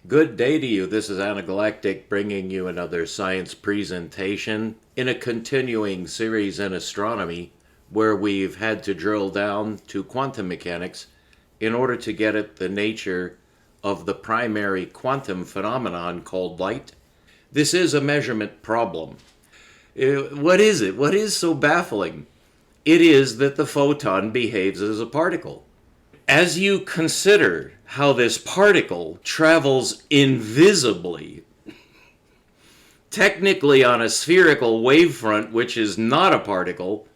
Good day to you. This is Anagalactic bringing you another science presentation in a continuing series in astronomy where we've had to drill down to quantum mechanics in order to get at the nature of the primary quantum phenomenon called light. This is a measurement problem. What is it? What is so baffling? It is that the photon behaves as a particle. As you consider how this particle travels invisibly, technically on a spherical wavefront, which is not a particle,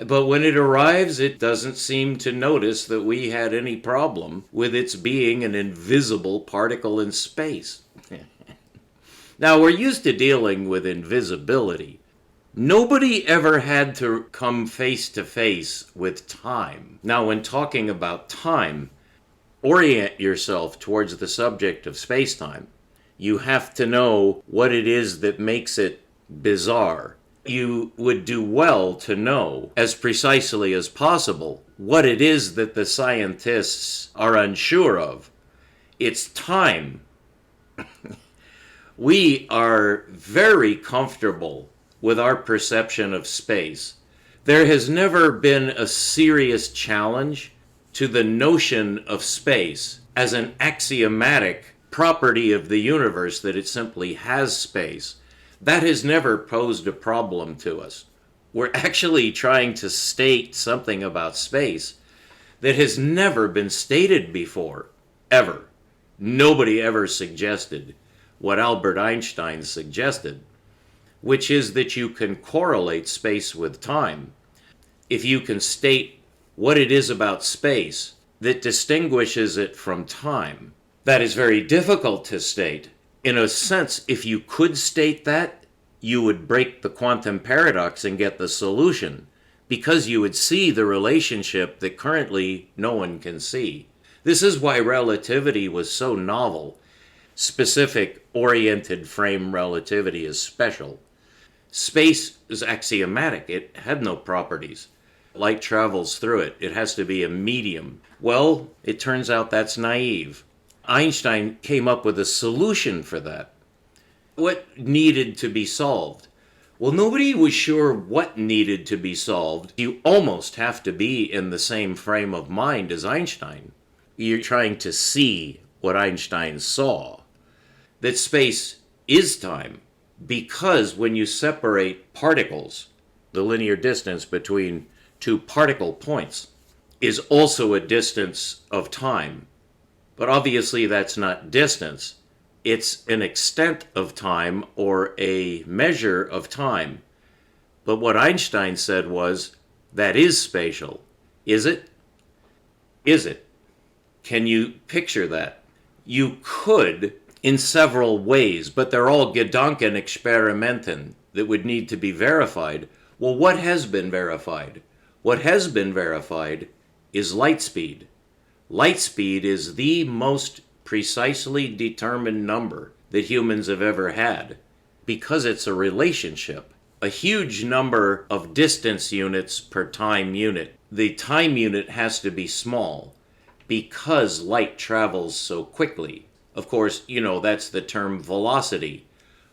but when it arrives, it doesn't seem to notice that we had any problem with its being an invisible particle in space. Now, we're used to dealing with invisibility. Nobody ever had to come face to face with time. Now, when talking about time, orient yourself towards the subject of space-time. You have to know what it is that makes it bizarre. You would do well to know, as precisely as possible, what it is that the scientists are unsure of. It's time. We are very comfortable with our perception of space. There has never been a serious challenge to the notion of space as an axiomatic property of the universe, that it simply has space. That has never posed a problem to us. We're actually trying to state something about space that has never been stated before, ever. Nobody ever suggested what Albert Einstein suggested, which is that you can correlate space with time. If you can state what it is about space that distinguishes it from time, that is very difficult to state. In a sense, if you could state that, you would break the quantum paradox and get the solution, because you would see the relationship that currently no one can see. This is why relativity was so novel. Specific oriented frame relativity is special. Space is axiomatic. It had no properties. Light travels through it. It has to be a medium. Well, it turns out that's naive. Einstein came up with a solution for that. What needed to be solved? Well, nobody was sure what needed to be solved. You almost have to be in the same frame of mind as Einstein. You're trying to see what Einstein saw. That space is time. Because when you separate particles, the linear distance between two particle points is also a distance of time. But obviously that's not distance. It's an extent of time or a measure of time. But what Einstein said was, that is spatial. Is it? Is it? Can you picture that? You could in several ways, but they're all Gedankenexperimenten that would need to be verified. Well, what has been verified? What has been verified is light speed. Light speed is the most precisely determined number that humans have ever had, because it's a relationship. A huge number of distance units per time unit. The time unit has to be small because light travels so quickly. Of course, that's the term velocity,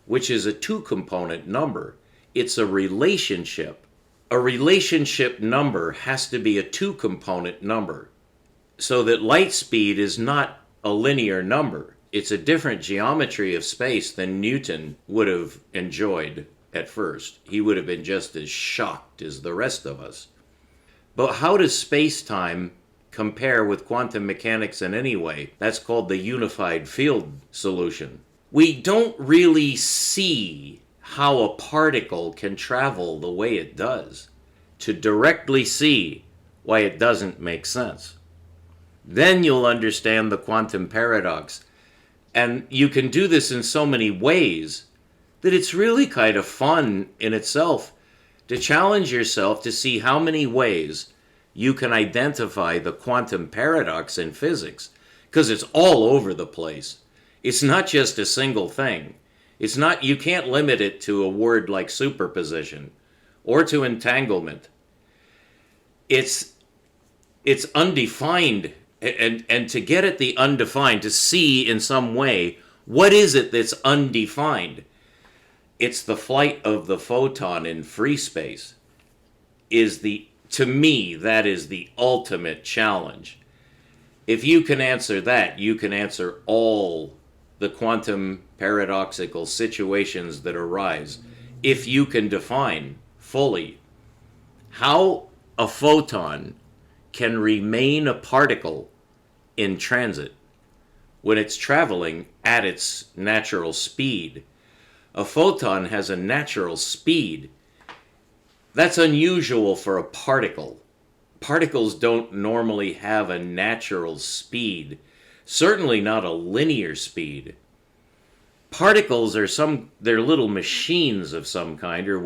which is a two-component number. It's a relationship. A relationship number has to be a two-component number, so that light speed is not a linear number. It's a different geometry of space than Newton would have enjoyed at first. He would have been just as shocked as the rest of us. But how does space-time compare with quantum mechanics in any way? That's called the unified field solution. We don't really see how a particle can travel the way it does to directly see why it doesn't make sense. Then you'll understand the quantum paradox. And you can do this in so many ways that it's really kind of fun in itself to challenge yourself to see how many ways you can identify the quantum paradox in physics, because it's all over the place. It's not just a single thing. You can't limit it to a word like superposition or to entanglement. It's undefined And to get at the undefined, to see in some way, what is it that's undefined? It's the flight of the photon in free space. To me, that is the ultimate challenge. If you can answer that, you can answer all the quantum paradoxical situations that arise. If you can define fully how a photon can remain a particle in transit when it's traveling at its natural speed. A photon has a natural speed. That's unusual for a particle. Particles don't normally have a natural speed, certainly not a linear speed. Particles are they're little machines of some kind, or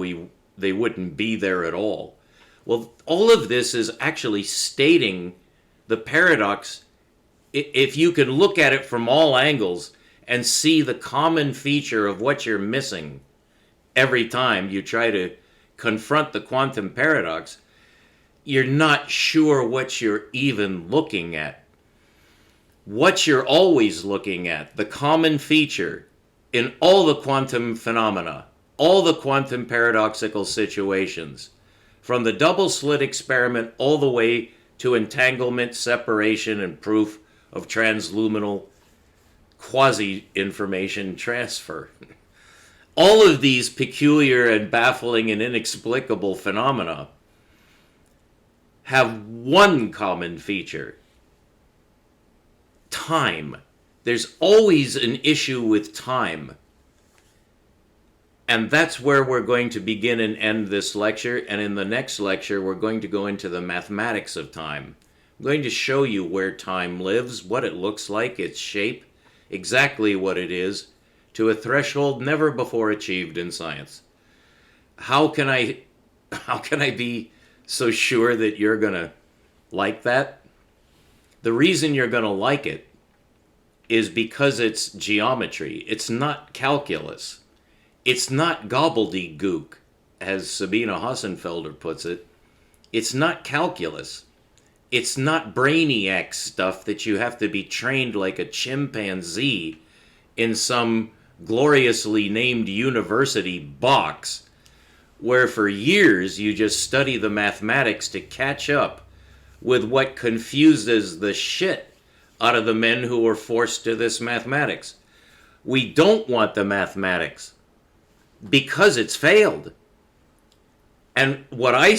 they wouldn't be there at all. Well, all of this is actually stating the paradox. If you can look at it from all angles and see the common feature of what you're missing every time you try to confront the quantum paradox, you're not sure what you're even looking at. What you're always looking at, the common feature in all the quantum phenomena, all the quantum paradoxical situations, from the double slit experiment all the way to entanglement, separation, and proof of transluminal quasi-information transfer. All of these peculiar and baffling and inexplicable phenomena have one common feature: time. There's always an issue with time. And that's where we're going to begin and end this lecture. And in the next lecture, we're going to go into the mathematics of time. I'm going to show you where time lives, what it looks like, its shape, exactly what it is, to a threshold never before achieved in science. How can I be so sure that you're going to like that? The reason you're going to like it is because it's geometry. It's not calculus. It's not gobbledygook, as Sabina Hassenfelder puts it. It's not calculus. It's not brainiac stuff that you have to be trained like a chimpanzee in some gloriously named university box, where for years you just study the mathematics to catch up with what confuses the shit out of the men who were forced to this mathematics. We don't want the mathematics because it's failed. And what I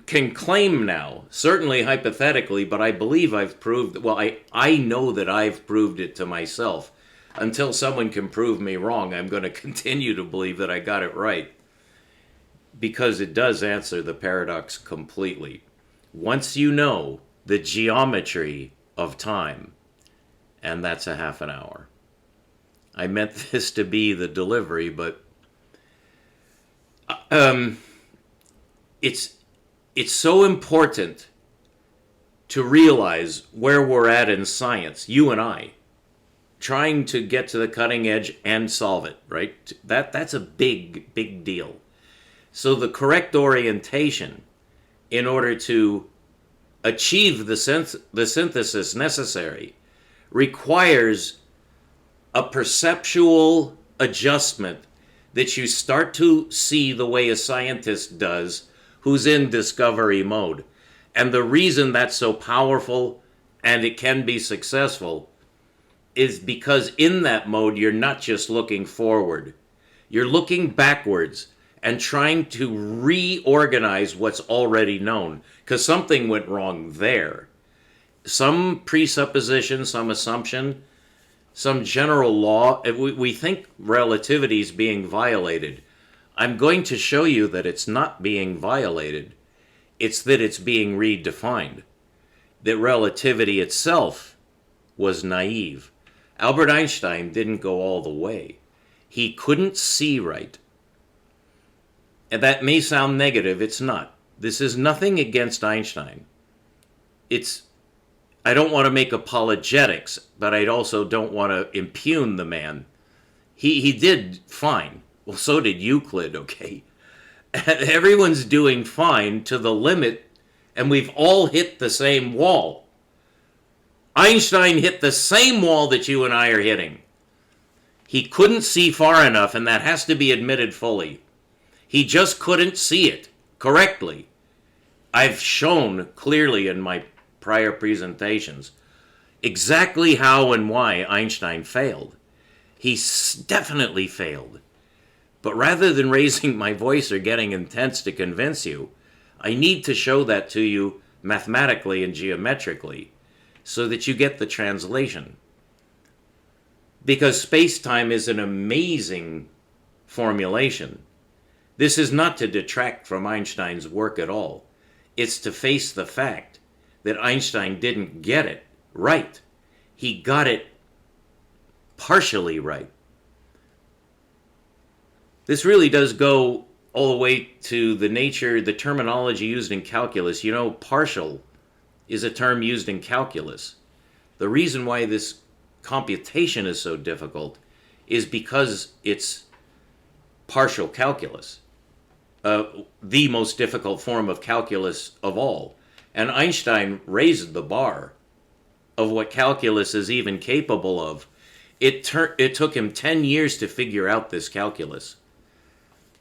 can claim now, certainly hypothetically, but I believe I've proved, well, I know that I've proved it to myself. Until someone can prove me wrong, I'm going to continue to believe that I got it right, because it does answer the paradox completely. Once you know the geometry of time, and that's a half an hour. I meant this to be the delivery, but it's so important to realize where we're at in science, you and I, trying to get to the cutting edge and solve it, right? That's a big, big deal. So the correct orientation in order to achieve the synthesis necessary requires a perceptual adjustment that you start to see the way a scientist does who's in discovery mode. And the reason that's so powerful and it can be successful is because in that mode, you're not just looking forward. You're looking backwards and trying to reorganize what's already known, because something went wrong there. Some presupposition, some assumption, some general law. We think relativity is being violated. I'm going to show you that it's not being violated. It's that it's being redefined. That relativity itself was naive. Albert Einstein didn't go all the way. He couldn't see right. And that may sound negative. It's not. This is nothing against Einstein. I don't want to make apologetics, but I also don't want to impugn the man. He did fine. Well, so did Euclid, okay? Everyone's doing fine to the limit, and we've all hit the same wall. Einstein hit the same wall that you and I are hitting. He couldn't see far enough, and that has to be admitted fully. He just couldn't see it correctly. I've shown clearly in my prior presentations exactly how and why Einstein failed. He definitely failed. But rather than raising my voice or getting intense to convince you, I need to show that to you mathematically and geometrically so that you get the translation. Because space-time is an amazing formulation. This is not to detract from Einstein's work at all. It's to face the fact that Einstein didn't get it right. He got it partially right. This really does go all the way to the nature, the terminology used in calculus. You know, partial is a term used in calculus. The reason why this computation is so difficult is because it's partial calculus, the most difficult form of calculus of all. And Einstein raised the bar of what calculus is even capable of. It took him 10 years to figure out this calculus.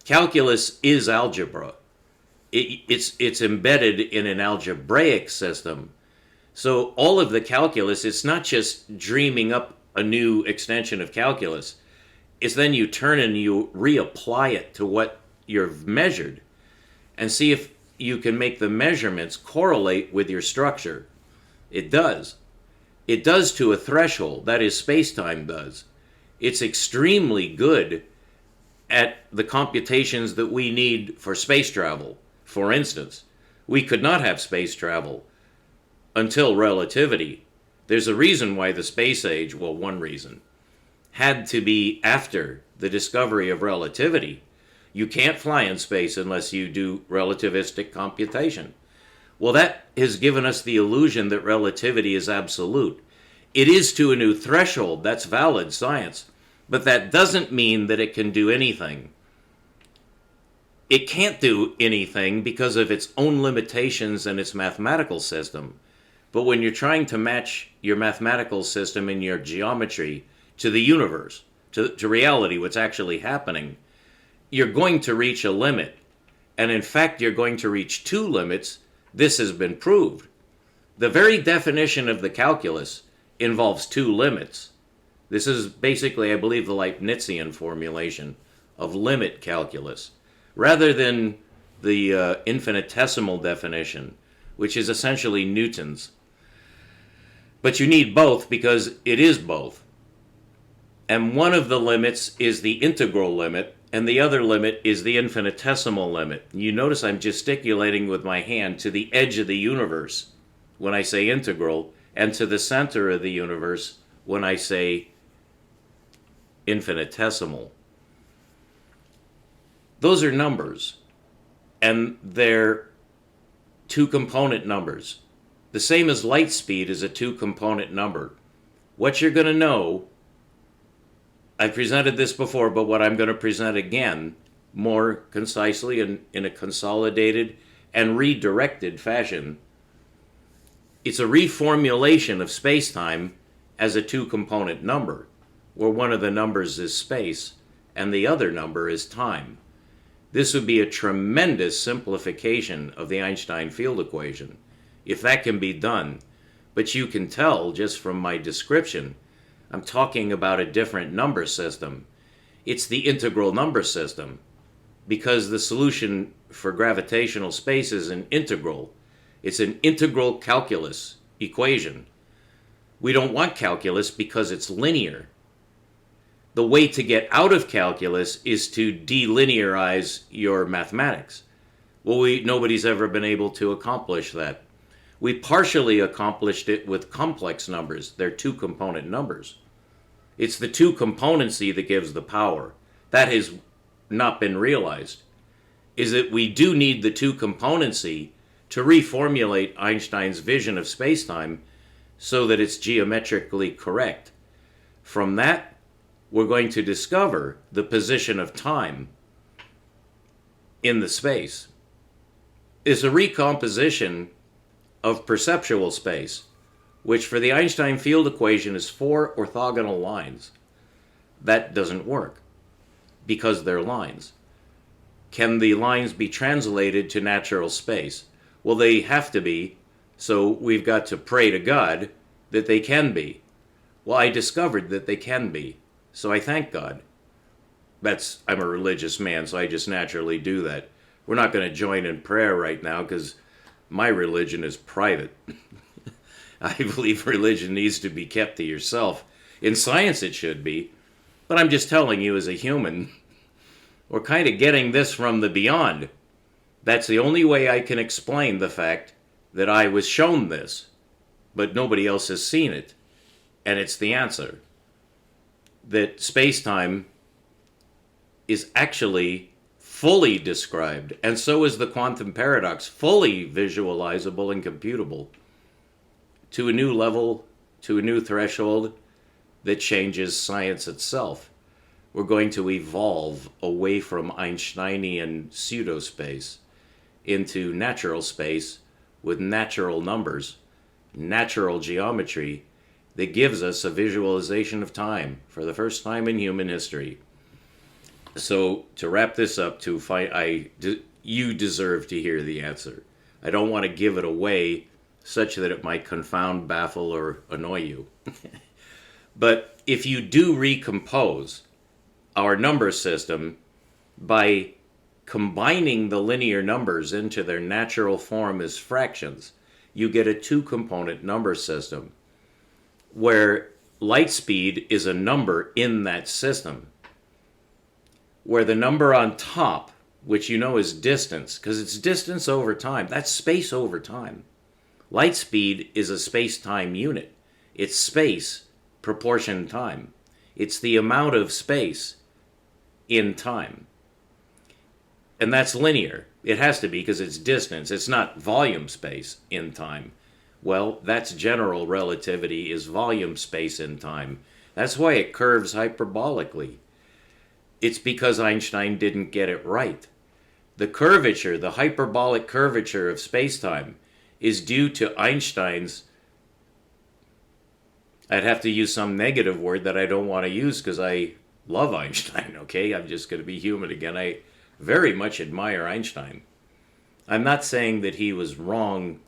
Calculus is algebra. It's embedded in an algebraic system. So all of the calculus, it's not just dreaming up a new extension of calculus. It's then you turn and you reapply it to what you've measured and see if you can make the measurements correlate with your structure. It does. It does to a threshold. That is, space-time does. It's extremely good at the computations that we need for space travel. For instance, we could not have space travel until relativity. There's a reason why the space age, well, one reason, had to be after the discovery of relativity. You can't fly in space unless you do relativistic computation. Well, that has given us the illusion that relativity is absolute. It is to a new threshold. That's valid science. But that doesn't mean that it can do anything. It can't do anything because of its own limitations and its mathematical system. But when you're trying to match your mathematical system and your geometry to the universe, to reality, what's actually happening, you're going to reach a limit. And in fact, you're going to reach two limits. This has been proved. The very definition of the calculus involves two limits. This is basically, I believe, the Leibnizian formulation of limit calculus, rather than the infinitesimal definition, which is essentially Newton's. But you need both because it is both. And one of the limits is the integral limit, and the other limit is the infinitesimal limit. You notice I'm gesticulating with my hand to the edge of the universe when I say integral, and to the center of the universe when I say infinitesimal. Those are numbers, and they're two-component numbers. The same as light speed is a two-component number. What you're going to know, I presented this before, but what I'm going to present again, more concisely and in a consolidated and redirected fashion, it's a reformulation of space-time as a two-component number, where one of the numbers is space and the other number is time. This would be a tremendous simplification of the Einstein field equation, if that can be done. But you can tell just from my description, I'm talking about a different number system. It's the integral number system, because the solution for gravitational space is an integral. It's an integral calculus equation. We don't want calculus because it's linear. The way to get out of calculus is to delinearize your mathematics. Well, nobody's ever been able to accomplish that. We partially accomplished it with complex numbers. They're two-component numbers. It's the two-componency that gives the power. That has not been realized, is that we do need the two-componency to reformulate Einstein's vision of space-time so that it's geometrically correct. From that, we're going to discover the position of time in the space. It's a recomposition of perceptual space, which for the Einstein field equation is 4 orthogonal lines. That doesn't work because they're lines. Can the lines be translated to natural space? Well, they have to be, so we've got to pray to God that they can be. Well, I discovered that they can be, so I thank God. I'm a religious man, so I just naturally do that. We're not going to join in prayer right now because my religion is private. I believe religion needs to be kept to yourself. In science it should be, but I'm just telling you as a human, we're kind of getting this from the beyond. That's the only way I can explain the fact that I was shown this, but nobody else has seen it. And it's the answer. That space-time is actually fully described, and so is the quantum paradox, fully visualizable and computable to a new level, to a new threshold that changes science itself. We're going to evolve away from Einsteinian pseudospace into natural space with natural numbers, natural geometry that gives us a visualization of time for the first time in human history. So to wrap this up, you deserve to hear the answer. I don't want to give it away such that it might confound, baffle, or annoy you. But if you do recompose our number system by combining the linear numbers into their natural form as fractions, you get a two-component number system where light speed is a number in that system, where the number on top, which you know is distance, because it's distance over time, that's space over time. Light speed is a space-time unit. It's space proportion time. It's the amount of space in time. And that's linear. It has to be because it's distance. It's not volume space in time. Well, that's general relativity, is volume space in time. That's why it curves hyperbolically. It's because Einstein didn't get it right. The curvature, the hyperbolic curvature of space-time is due to Einstein's, I'd have to use some negative word that I don't want to use because I love Einstein, okay? I'm just going to be human again. I very much admire Einstein. I'm not saying that he was wrong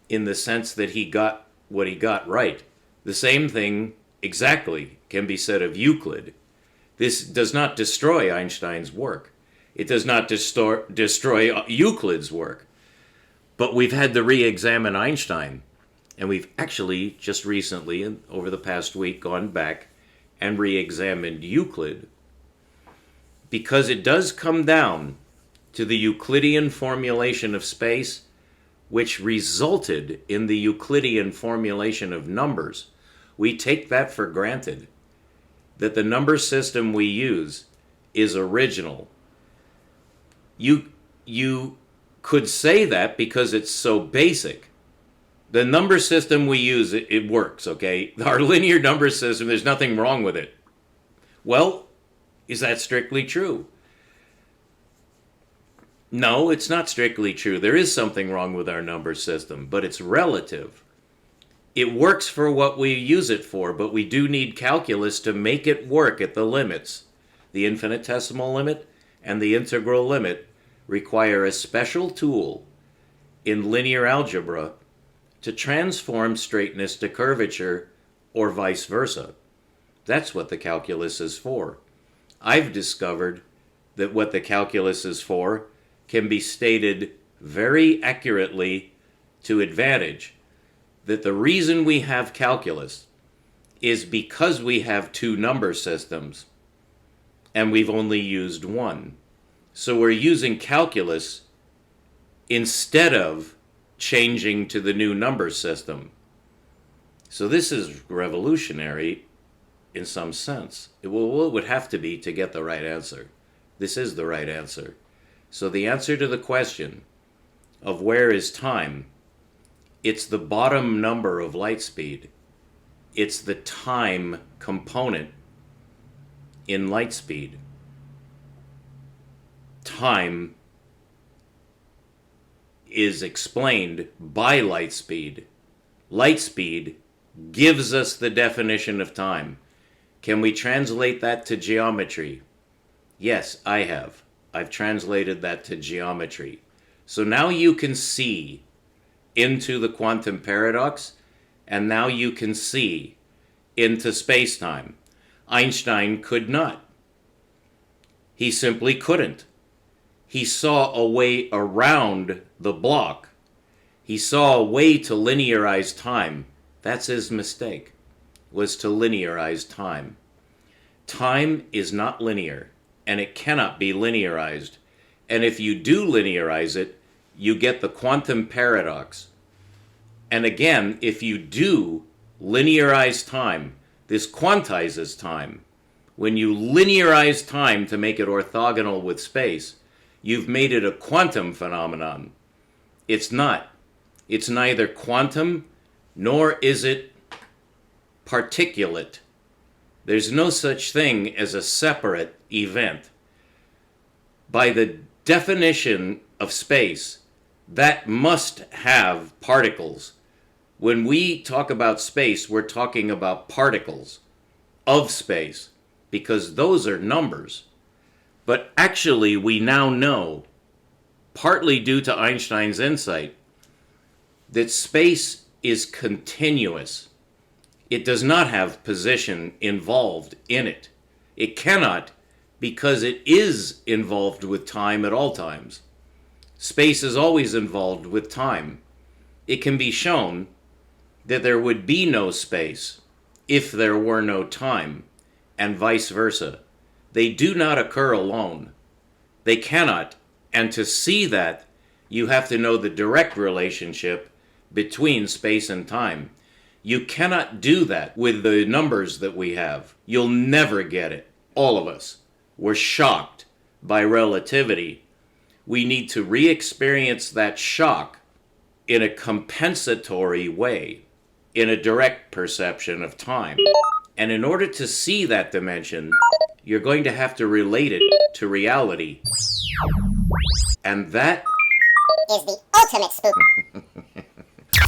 in the sense that he got what he got right. The same thing exactly can be said of Euclid. This does not destroy Einstein's work. It does not destroy Euclid's work. But we've had to re-examine Einstein. And we've actually just recently, over the past week, gone back and re-examined Euclid. Because it does come down to the Euclidean formulation of space, which resulted in the Euclidean formulation of numbers. We take that for granted, that the number system we use is original. You could say that because it's so basic. The number system we use, it works, okay? Our linear number system, there's nothing wrong with it. Well, is that strictly true? No, it's not strictly true. There is something wrong with our number system, but it's relative. It works for what we use it for, but we do need calculus to make it work at the limits. The infinitesimal limit and the integral limit require a special tool in linear algebra to transform straightness to curvature or vice versa. That's what the calculus is for. I've discovered that what the calculus is for can be stated very accurately to advantage. That the reason we have calculus is because we have two number systems and we've only used one. So we're using calculus instead of changing to the new number system. So this is revolutionary in some sense. It would have to be to get the right answer. This is the right answer. So the answer to the question of where is time, it's the bottom number of light speed. It's the time component in light speed. Time is explained by light speed. light speed, gives us the definition of time. Can we translate that to geometry? Yes, I have. I've translated that to geometry. So now you can see into the quantum paradox, and now you can see into space-time. Einstein could not. He simply couldn't. He saw a way around the block. He saw a way to linearize time. That's his mistake, was to linearize time. Time is not linear, and it cannot be linearized. And if you do linearize it, you get the quantum paradox. And again, if you do linearize time, this quantizes time. When you linearize time to make it orthogonal with space, you've made it a quantum phenomenon. It's not. It's neither quantum nor is it particulate. There's no such thing as a separate event. By the definition of space, that must have particles. When we talk about space, we're talking about particles of space, because those are numbers. But actually, we now know, partly due to Einstein's insight, that space is continuous. It does not have position involved in it. It cannot, because it is involved with time at all times. Space is always involved with time. It can be shown that there would be no space if there were no time, and vice versa. They do not occur alone. They cannot. And to see that, you have to know the direct relationship between space and time. You cannot do that with the numbers that we have. You'll never get it. All of us were shocked by relativity. We need to re-experience that shock in a compensatory way, in a direct perception of time. And in order to see that dimension, you're going to have to relate it to reality. And that is the ultimate spook.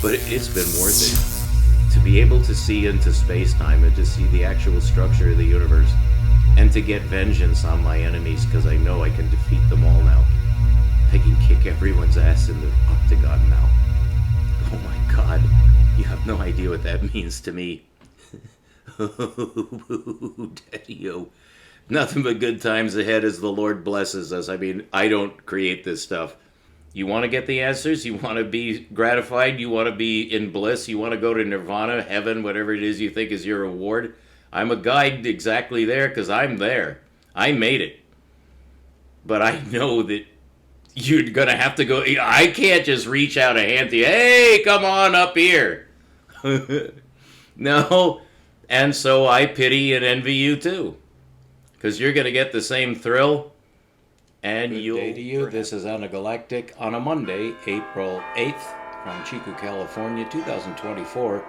But it's been worth it to be able to see into space-time and to see the actual structure of the universe and to get vengeance on my enemies, because I know I can defeat them all now. I can kick everyone's ass in the octagon now. Oh my God, you have no idea what that means to me. Daddy-o. Nothing but good times ahead as the Lord blesses us. I mean, I don't create this stuff. You want to get the answers? You want to be gratified? You want to be in bliss? You want to go to nirvana, heaven, whatever it is you think is your reward? I'm a guide exactly there because I'm there. I made it. But I know that you're going to have to go. I can't just reach out a hand to you. Hey, come on up here. No. And so I pity and envy you too. Because you're going to get the same thrill. And you'll... Good day to you. This is Anna Galactic on a Monday, April 8th, from Chico, California, 2024.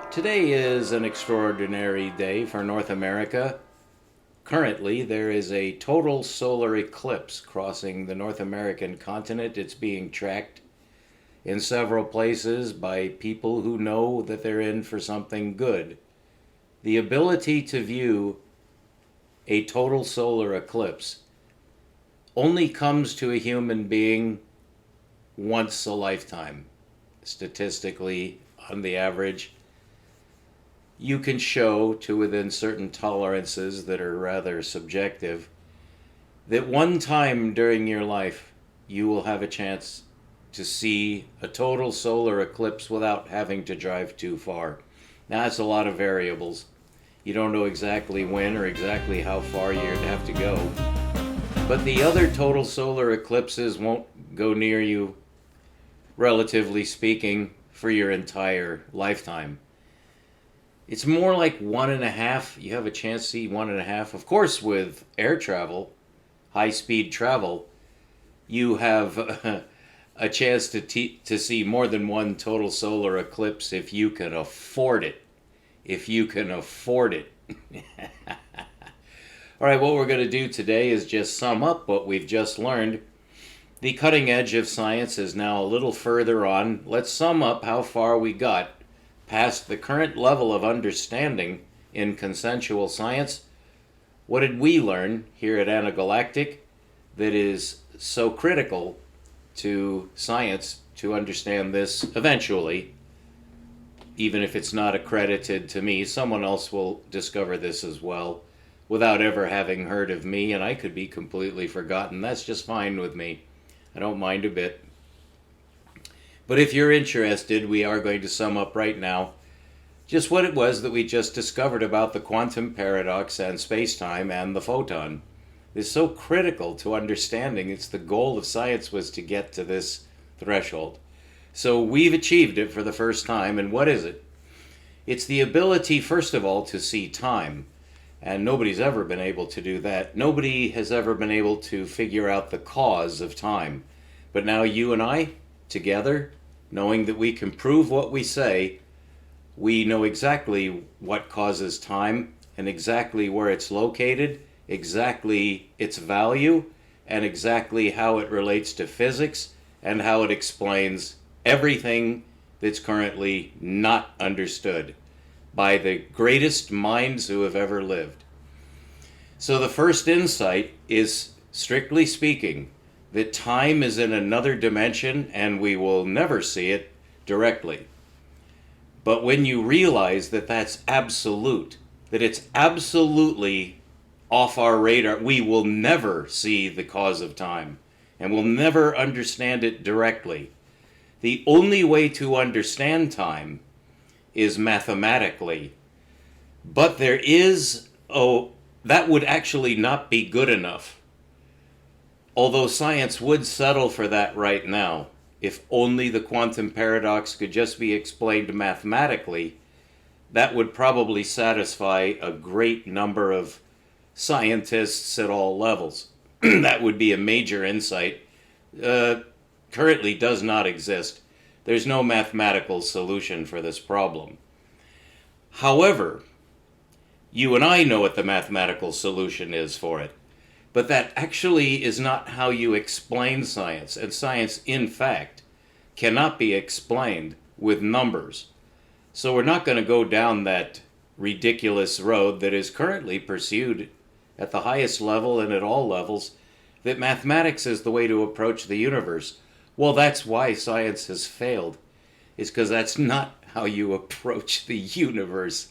Today is an extraordinary day for North America. Currently, there is a total solar eclipse crossing the North American continent. It's being tracked in several places by people who know that they're in for something good. The ability to view a total solar eclipse only comes to a human being once a lifetime. Statistically, on the average, you can show to within certain tolerances that are rather subjective that one time during your life you will have a chance to see a total solar eclipse without having to drive too far. Now, that's a lot of variables. You don't know exactly when or exactly how far you'd have to go. But the other total solar eclipses won't go near you, relatively speaking, for your entire lifetime. It's more like 1.5. You have a chance to see 1.5. Of course, with air travel, high-speed travel, you have a chance to see more than one total solar eclipse if you can afford it. If you can afford it. All right, what we're going to do today is just sum up what we've just learned. The cutting edge of science is now a little further on. Let's sum up how far we got past the current level of understanding in consensual science, what did we learn here at Anagalactic that is so critical to science to understand this eventually? Even if it's not accredited to me, someone else will discover this as well without ever having heard of me, and I could be completely forgotten. That's just fine with me. I don't mind a bit. But if you're interested, we are going to sum up right now just what it was that we just discovered about the quantum paradox and space-time and the photon. It's so critical to understanding. It's the goal of science was to get to this threshold. So we've achieved it for the first time, and what is it? It's the ability, first of all, to see time. And nobody's ever been able to do that. Nobody has ever been able to figure out the cause of time. But now you and I, together, knowing that we can prove what we say, we know exactly what causes time and exactly where it's located, exactly its value, and exactly how it relates to physics and how it explains everything that's currently not understood by the greatest minds who have ever lived. So the first insight is, strictly speaking, that time is in another dimension and we will never see it directly. But when you realize that that's absolute, that it's absolutely off our radar, we will never see the cause of time and we'll never understand it directly. The only way to understand time is mathematically. But there is, that would actually not be good enough. Although science would settle for that right now, if only the quantum paradox could just be explained mathematically, that would probably satisfy a great number of scientists at all levels. That would be a major insight. Currently does not exist. There's no mathematical solution for this problem. However, you and I know what the mathematical solution is for it. But that actually is not how you explain science. And science, in fact, cannot be explained with numbers. So we're not going to go down that ridiculous road that is currently pursued at the highest level and at all levels, that mathematics is the way to approach the universe. Well, that's why science has failed. It's because that's not how you approach the universe.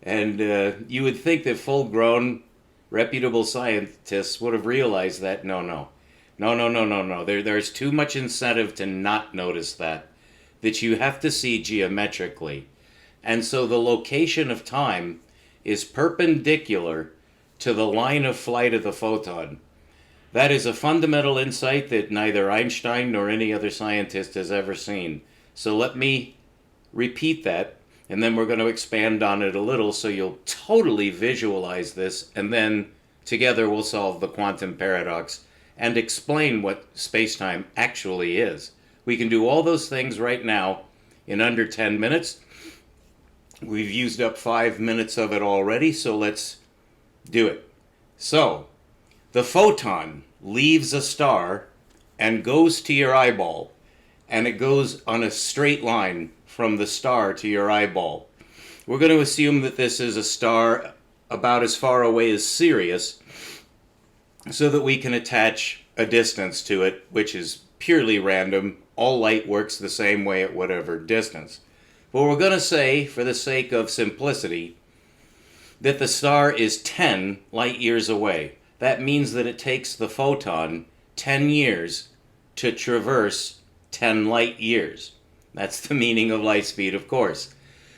And you would think that full-grown, reputable scientists would have realized that. No. There's too much incentive to not notice that you have to see geometrically. And so the location of time is perpendicular to the line of flight of the photon. That is a fundamental insight that neither Einstein nor any other scientist has ever seen. So let me repeat that, and then we're going to expand on it a little so you'll totally visualize this, and then together we'll solve the quantum paradox and explain what space-time actually is. We can do all those things right now in under 10 minutes. We've used up 5 minutes of it already, so let's do it. So, the photon leaves a star and goes to your eyeball, and it goes on a straight line from the star to your eyeball. We're going to assume that this is a star about as far away as Sirius, so that we can attach a distance to it, which is purely random. All light works the same way at whatever distance. But we're going to say, for the sake of simplicity, that the star is 10 light years away. That means that it takes the photon 10 years to traverse 10 light years. That's the meaning of light speed, of course.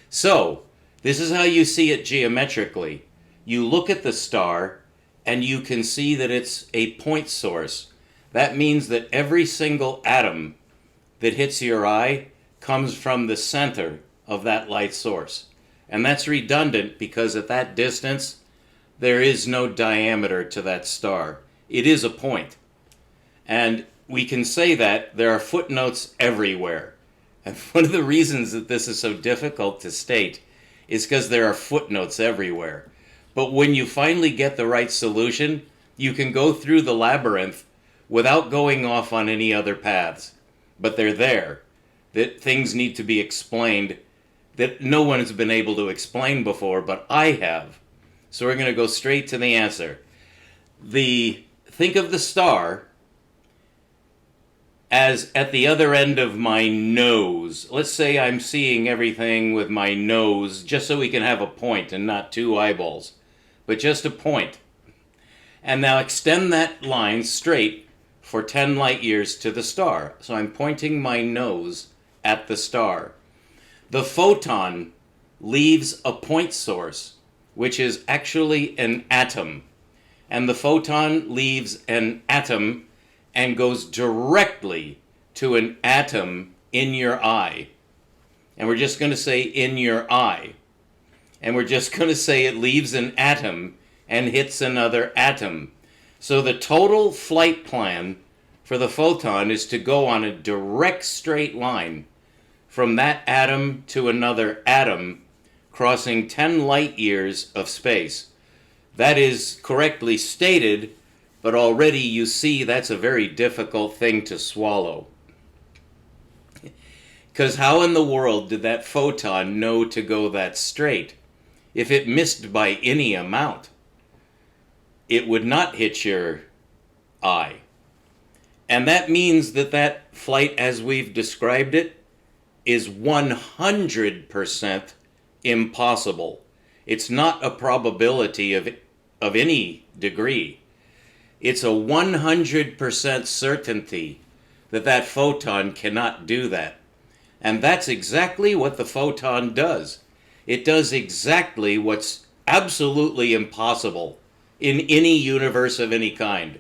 So, this is how you see it geometrically. You look at the star, and you can see that it's a point source. That means that every single atom that hits your eye comes from the center of that light source. And that's redundant because at that distance, there is no diameter to that star. It is a point. And we can say that there are footnotes everywhere. And one of the reasons that this is so difficult to state is because there are footnotes everywhere. But when you finally get the right solution, you can go through the labyrinth without going off on any other paths. But they're there. That things need to be explained that no one has been able to explain before, but I have. So we're going to go straight to the answer. Think of the star as at the other end of my nose. Let's say I'm seeing everything with my nose, just so we can have a point and not two eyeballs, but just a point. And now extend that line straight for 10 light years to the star. So I'm pointing my nose at the star. The photon leaves a point source, which is actually an atom. And the photon leaves an atom and goes directly to an atom in your eye. And we're just going to say in your eye. And we're just going to say it leaves an atom and hits another atom. So the total flight plan for the photon is to go on a direct straight line from that atom to another atom, crossing 10 light years of space. That is correctly stated, but already you see that's a very difficult thing to swallow. Because how in the world did that photon know to go that straight? If it missed by any amount, it would not hit your eye. And that means that that flight, as we've described it, is 100% impossible. It's not a probability of any degree. It's a 100% certainty that that photon cannot do that. And that's exactly what the photon does. It does exactly what's absolutely impossible in any universe of any kind.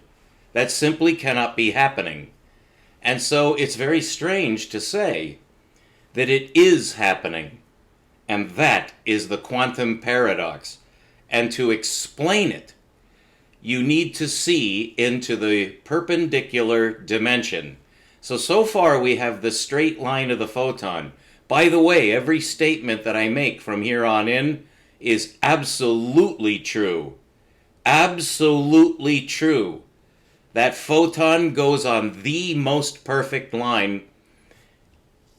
That simply cannot be happening. And so it's very strange to say that it is happening. And that is the quantum paradox. And to explain it, you need to see into the perpendicular dimension. So far we have the straight line of the photon. By the way, every statement that I make from here on in is absolutely true. Absolutely true. That photon goes on the most perfect line,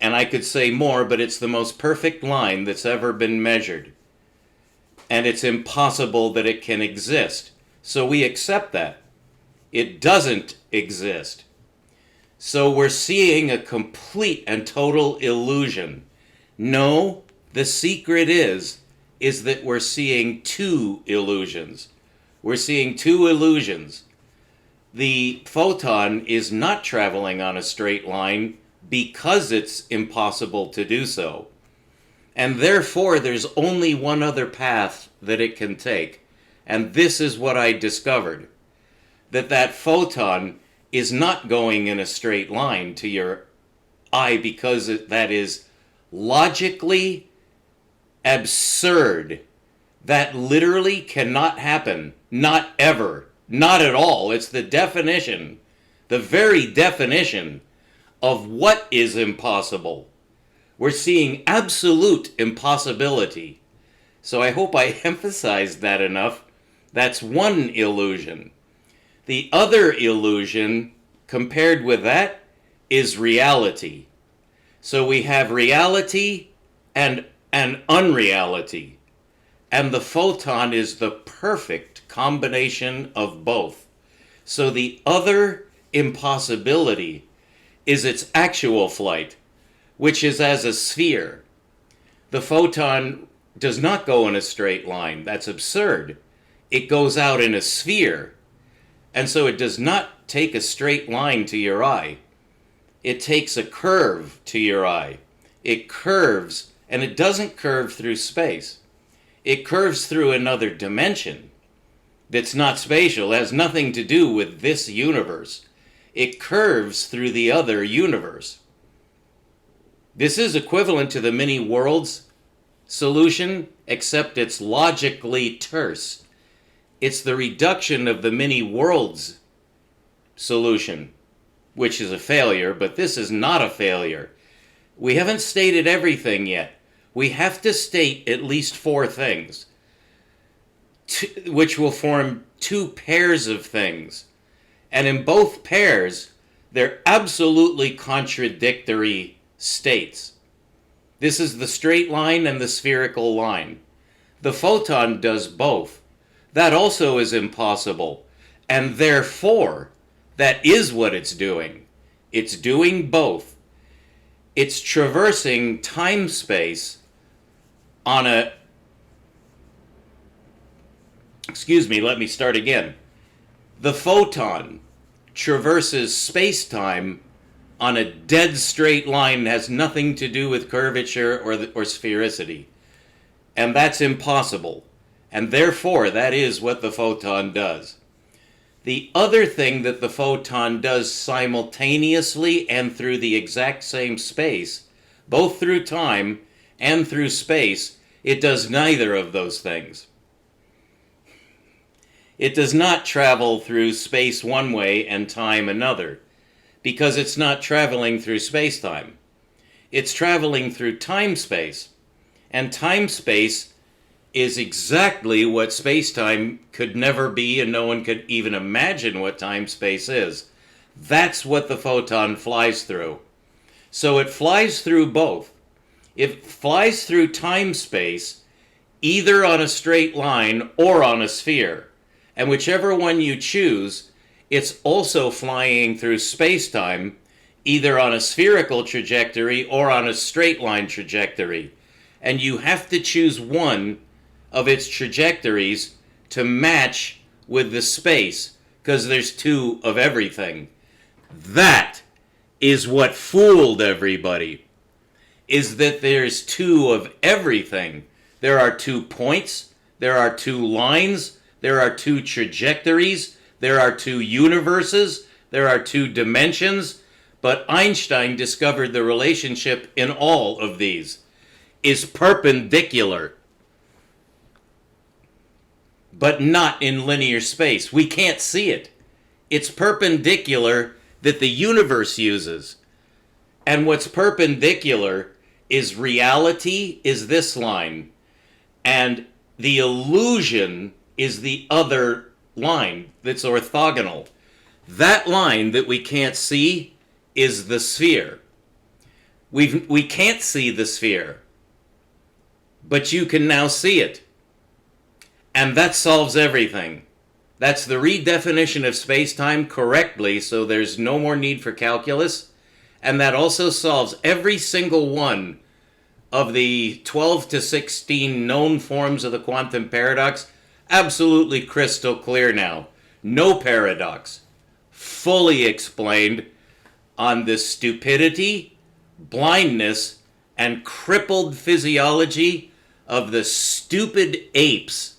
and I could say more, but it's the most perfect line that's ever been measured. And it's impossible that it can exist. So we accept that. It doesn't exist. So we're seeing a complete and total illusion. No, the secret is that we're seeing two illusions. We're seeing two illusions. The photon is not traveling on a straight line because it's impossible to do so. And therefore, there's only one other path that it can take. And this is what I discovered. That photon is not going in a straight line to your eye because that is logically absurd. That literally cannot happen. Not ever. Not at all. It's the definition, the very definition of what is impossible. We're seeing absolute impossibility. So I hope I emphasized that enough. That's one illusion. The other illusion, compared with that, is reality. So we have reality and unreality. And the photon is the perfect combination of both. So the other impossibility is its actual flight, which is as a sphere. The photon does not go in a straight line. That's absurd. It goes out in a sphere. And so it does not take a straight line to your eye. It takes a curve to your eye. It curves, and it doesn't curve through space. It curves through another dimension that's not spatial. It has nothing to do with this universe. It curves through the other universe. This is equivalent to the many worlds solution, except it's logically terse. It's the reduction of the many worlds solution, which is a failure, but this is not a failure. We haven't stated everything yet. We have to state at least 4 things, which will form 2 pairs of things. And in both pairs, they're absolutely contradictory states. This is the straight line and the spherical line. The photon does both. That also is impossible. And therefore, that is what it's doing. It's doing both. It's traversing time-space on a... Excuse me, let me start again. The photon traverses space-time on a dead straight line, has nothing to do with curvature or sphericity. And that's impossible. And therefore, that is what the photon does. The other thing that the photon does simultaneously and through the exact same space, both through time and through space, it does neither of those things. It does not travel through space one way and time another, because it's not traveling through space-time. It's traveling through time-space, and time-space is exactly what space-time could never be, and no one could even imagine what time-space is. That's what the photon flies through. So it flies through both. It flies through time-space, either on a straight line or on a sphere. And whichever one you choose, it's also flying through space-time, either on a spherical trajectory or on a straight line trajectory. And you have to choose one of its trajectories to match with the space, because there's two of everything. That is what fooled everybody, is that there's two of everything. There are 2 points, there are 2 lines, there are 2 trajectories, there are 2 universes, there are 2 dimensions, but Einstein discovered the relationship in all of these is perpendicular, but not in linear space. We can't see it. It's perpendicular that the universe uses. And what's perpendicular is reality is this line, and the illusion is the other line that's orthogonal. That line that we can't see is the sphere. We can't see the sphere, but you can now see it. And that solves everything. That's the redefinition of space-time correctly, so there's no more need for calculus. And that also solves every single one of the 12 to 16 known forms of the quantum paradox. Absolutely crystal clear now. No paradox. Fully explained on the stupidity, blindness, and crippled physiology of the stupid apes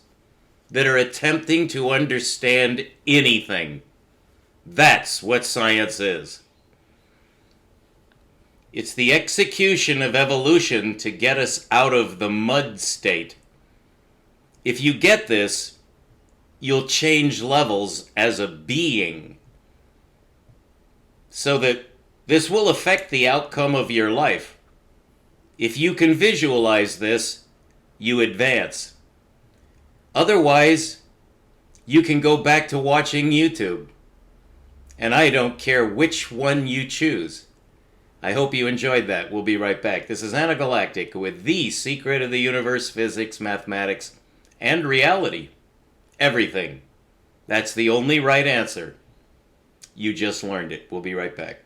that are attempting to understand anything. That's what science is. It's the execution of evolution to get us out of the mud state. If you get this, you'll change levels as a being, so that this will affect the outcome of your life. If you can visualize this, you advance. Otherwise, you can go back to watching YouTube. And I don't care which one you choose. I hope you enjoyed that. We'll be right back. This is Anagalactic with the secret of the universe, physics, mathematics, and reality. Everything. That's the only right answer. You just learned it. We'll be right back.